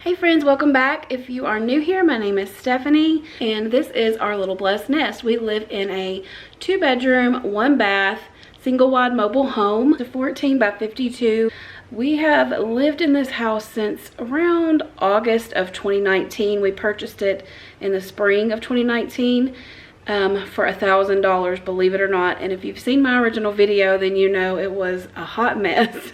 Hey friends, welcome back. If you are new here, my name is Stephanie and this is our little blessed nest. We live in a 2-bedroom, 1-bath, single wide mobile home. It's a 14 by 52. We have lived in this house since around August of 2019. We purchased it in the spring of 2019 for $1,000, believe it or not. And if you've seen my original video, then you know it was a hot mess.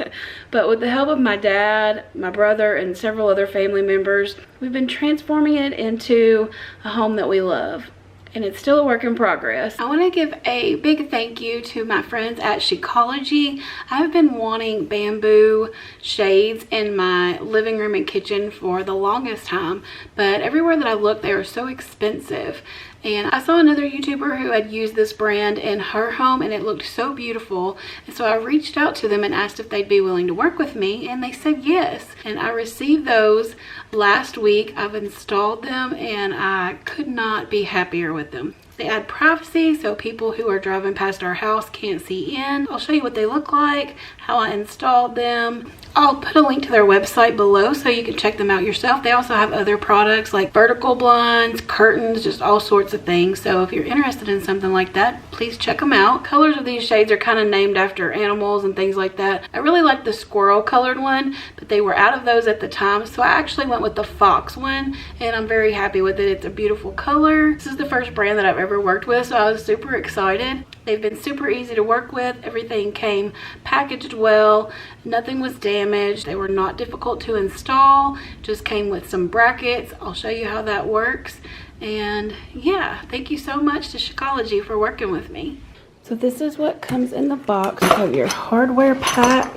But with the help of my dad, my brother, and several other family members, we've been transforming it into a home that we love. And it's still a work in progress. I want to give a big thank you to my friends at Chicology. I've been wanting bamboo shades in my living room and kitchen for the longest time, but everywhere that I looked, they were so expensive. And I saw another YouTuber who had used this brand in her home and it looked so beautiful. And so I reached out to them and asked if they'd be willing to work with me, and they said yes. And I received those last week. I've installed them and I could not be happier with them. They add privacy so people who are driving past our house can't see in. I'll show you what they look like, how I installed them. I'll put a link to their website below so you can check them out yourself. They also have other products like vertical blinds, curtains, just all sorts of things. So if you're interested in something like that, please check them out. Colors of these shades are kind of named after animals and things like that. I really like the squirrel colored one, but they were out of those at the time. So I actually went with the fox one and I'm very happy with it. It's a beautiful color. This is the first brand that I've ever worked with, so I was super excited. They've been super easy to work with. Everything came packaged well. Nothing was damaged. They were not difficult to install. Just came with some brackets. I'll show you how that works. And yeah, thank you so much to Chicology for working with me. So this is what comes in the box. You have your hardware pack.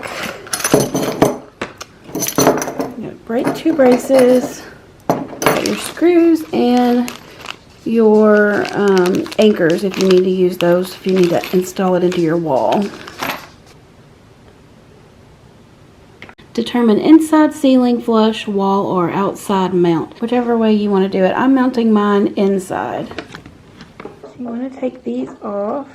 You have 2 braces, your screws, and your anchors if you need to use those, if you need to install it into your wall. Determine inside ceiling, flush, wall, or outside mount. Whichever way you want to do it. I'm mounting mine inside. So you want to take these off.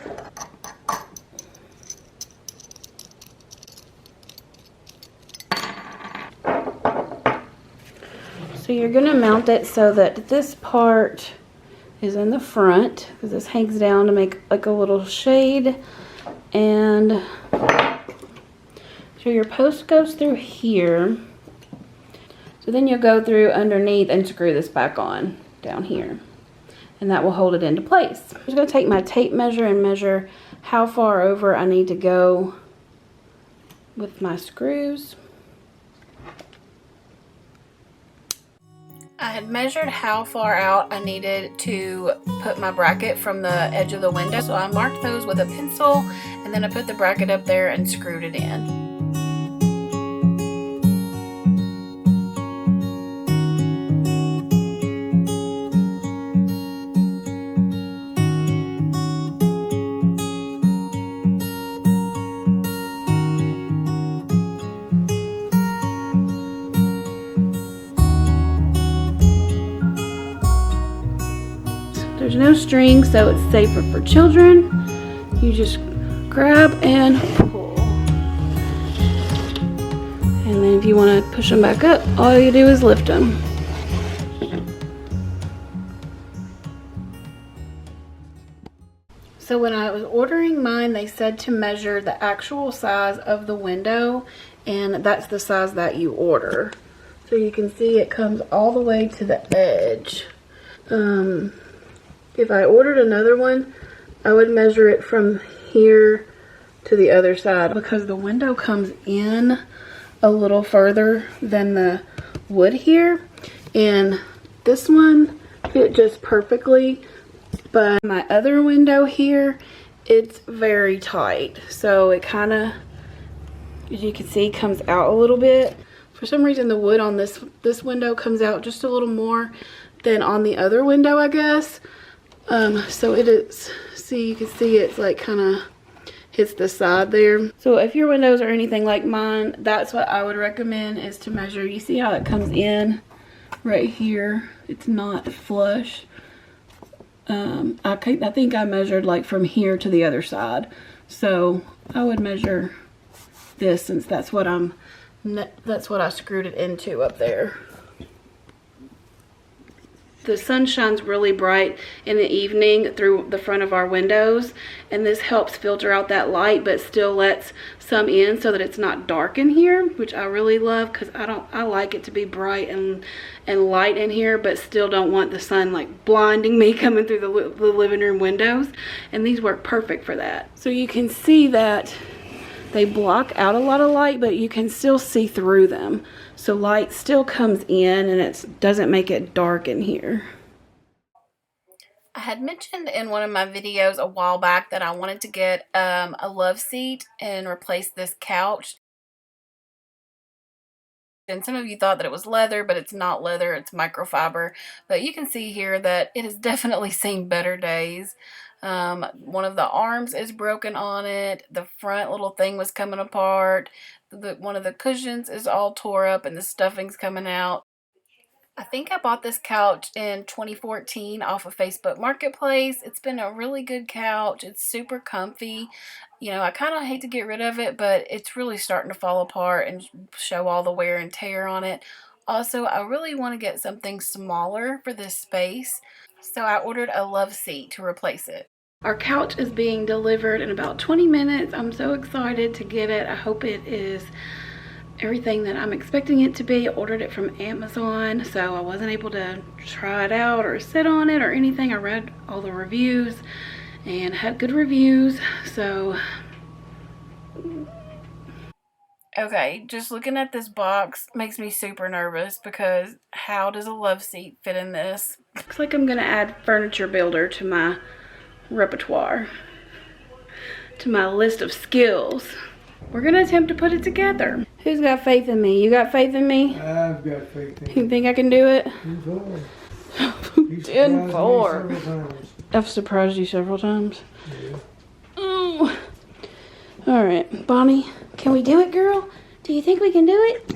So you're going to mount it so that this part is in the front, because this hangs down to make like a little shade. And so your post goes through here. So then you'll go through underneath and screw this back on down here. And that will hold it into place. I'm just going to take my tape measure and measure how far over I need to go with my screws. I had measured how far out I needed to put my bracket from the edge of the window, so I marked those with a pencil, and then I put the bracket up there and screwed it in. There's no string, so it's safer for children. You just grab and pull. And then if you want to push them back up, all you do is lift them. So when I was ordering mine, they said to measure the actual size of the window, and that's the size that you order. So you can see it comes all the way to the edge. If I ordered another one, I would measure it from here to the other side, because the window comes in a little further than the wood here. And this one fit just perfectly, but my other window here, it's very tight. So it kind of, as you can see, comes out a little bit. For some reason, the wood on this window comes out just a little more than on the other window, I guess. So it is, see, you can see it's like kind of hits the side there. So if your windows are anything like mine, that's what I would recommend, is to measure. You see how it comes in right here? It's not flush. I think I measured like from here to the other side. So I would measure this, since that's what I screwed it into up there. the sun shines really bright in the evening through the front of our windows, and this helps filter out that light but still lets some in so that it's not dark in here, which I really love, because I like it to be bright and light in here, but still don't want the sun like blinding me coming through the living room windows, and these work perfect for that. So you can see that they block out a lot of light, but you can still see through them. So light still comes in and it doesn't make it dark in here. I had mentioned in one of my videos a while back that I wanted to get a love seat and replace this couch. And some of you thought that it was leather, but it's not leather, it's microfiber. But you can see here that it has definitely seen better days. One of the arms is broken on it. The front little thing was coming apart. One of the cushions is all tore up and the stuffing's coming out. I think I bought this couch in 2014 off of Facebook Marketplace. It's been a really good couch. It's super comfy. You know, I kind of hate to get rid of it, but it's really starting to fall apart and show all the wear and tear on it. Also, I really want to get something smaller for this space, so I ordered a love seat to replace it. Our couch is being delivered in about 20 minutes. I'm so excited to get it. I hope it is everything that I'm expecting it to be. I ordered it from Amazon, so I wasn't able to try it out or sit on it or anything. I read all the reviews and had good reviews, so okay, just looking at this box makes me super nervous, because how does a love seat fit in this? Looks like I'm gonna add furniture builder to my repertoire, to my list of skills. We're gonna attempt to put it together. Who's got faith in me? You got faith in me? I've got faith in you. You think I can do it? 10-4. 10-4. I've surprised you several times. Yeah. Oh. All right, Bonnie, can we do it, girl? Do you think we can do it?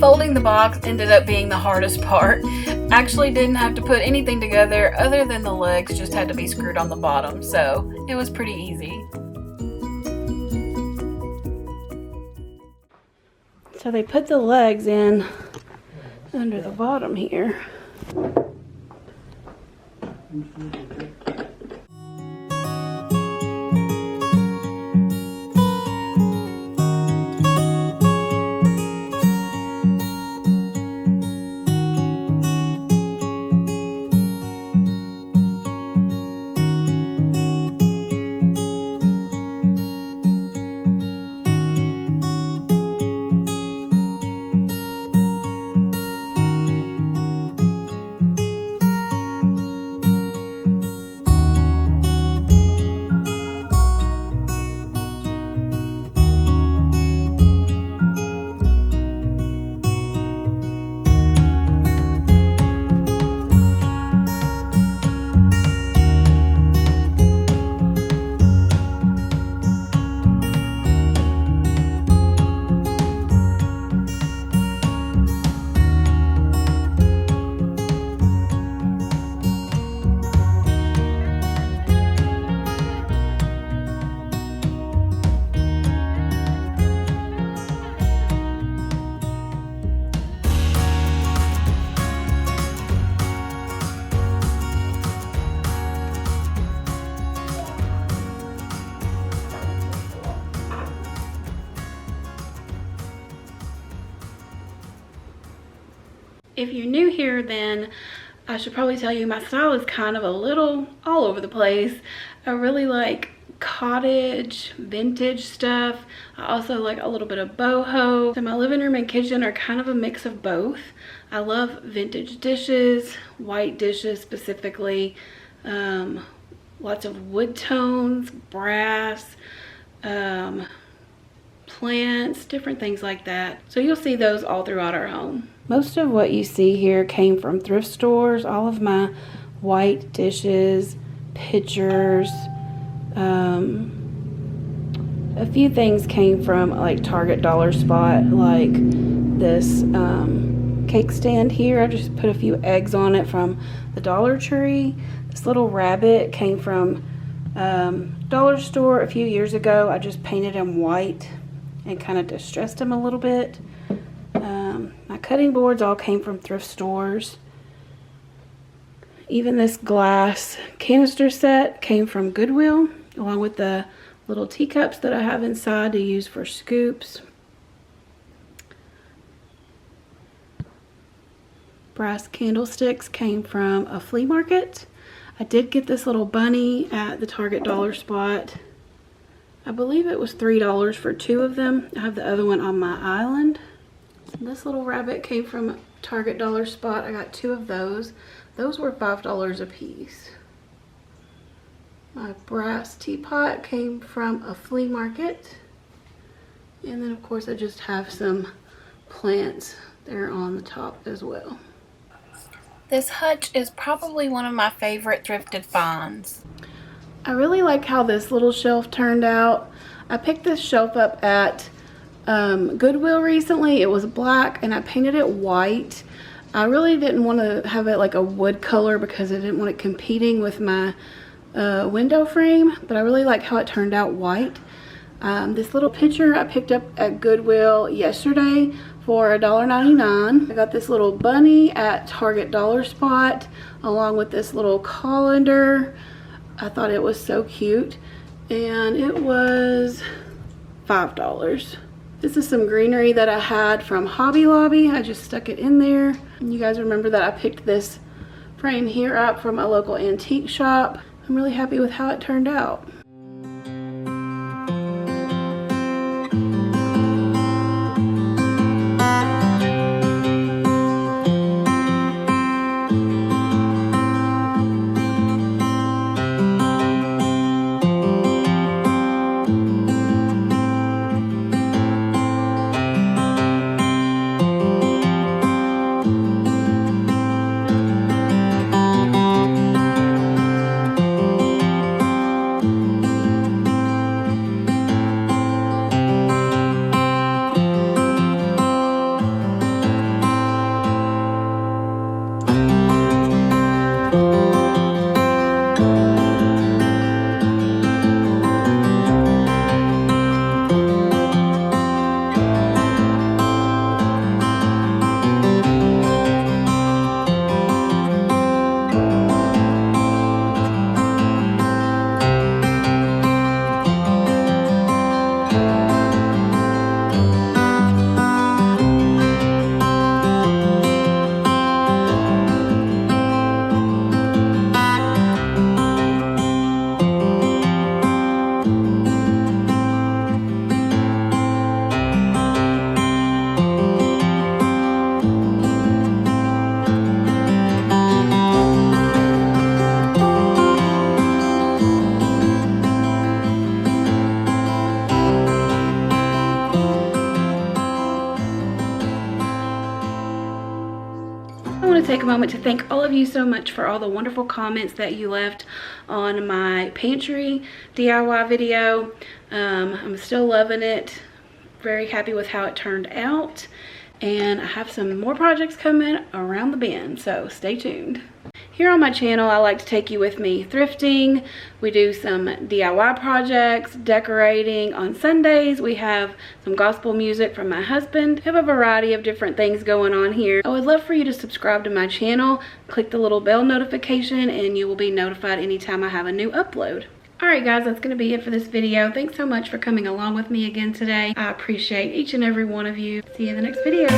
Folding the box ended up being the hardest part. Actually didn't have to put anything together other than the legs just had to be screwed on the bottom, so it was pretty easy. So they put the legs in under the bottom here. If you're new here, then I should probably tell you my style is kind of a little all over the place. I really like cottage, vintage stuff. I also like a little bit of boho. So my living room and kitchen are kind of a mix of both. I love vintage dishes, white dishes specifically, lots of wood tones, brass, plants, different things like that. So you'll see those all throughout our home. Most of what you see here came from thrift stores. All of my white dishes, pitchers, a few things came from like Target Dollar Spot, like this cake stand here. I just put a few eggs on it from the Dollar Tree. This little rabbit came from Dollar Store a few years ago. I just painted him white and kind of distressed him a little bit. My cutting boards all came from thrift stores. Even this glass canister set came from Goodwill, along with the little teacups that I have inside to use for scoops. Brass candlesticks came from a flea market. I did get this little bunny at the Target Dollar Spot. I believe it was $3 for 2 of them. I have the other one on my island. This little rabbit came from Target Dollar Spot. I got 2 of those. Those were $5 a piece. My brass teapot came from a flea market. And then of course I just have some plants there on the top as well. This hutch is probably one of my favorite thrifted finds. I really like how this little shelf turned out. I picked this shelf up at Goodwill recently. It was black and I painted it white. I really didn't want to have it like a wood color because I didn't want it competing with my window frame, but I really like how it turned out white. This little picture I picked up at Goodwill yesterday for $1.99. I got this little bunny at Target Dollar Spot along with this little colander. I thought it was so cute, and it was $5. This is some greenery that I had from Hobby Lobby. I just stuck it in there. And you guys remember that I picked this frame here up from a local antique shop. I'm really happy with how it turned out. Take a moment to thank all of you so much for all the wonderful comments that you left on my pantry DIY video. I'm still loving it. Very happy with how it turned out. And I have some more projects coming around the bend, so stay tuned. Here on my channel, I like to take you with me thrifting. We do some DIY projects, decorating. On Sundays, we have some gospel music from my husband. We have a variety of different things going on here. I would love for you to subscribe to my channel, click the little bell notification, and you will be notified anytime I have a new upload. Alright guys, that's going to be it for this video. Thanks so much for coming along with me again today. I appreciate each and every one of you. See you in the next video.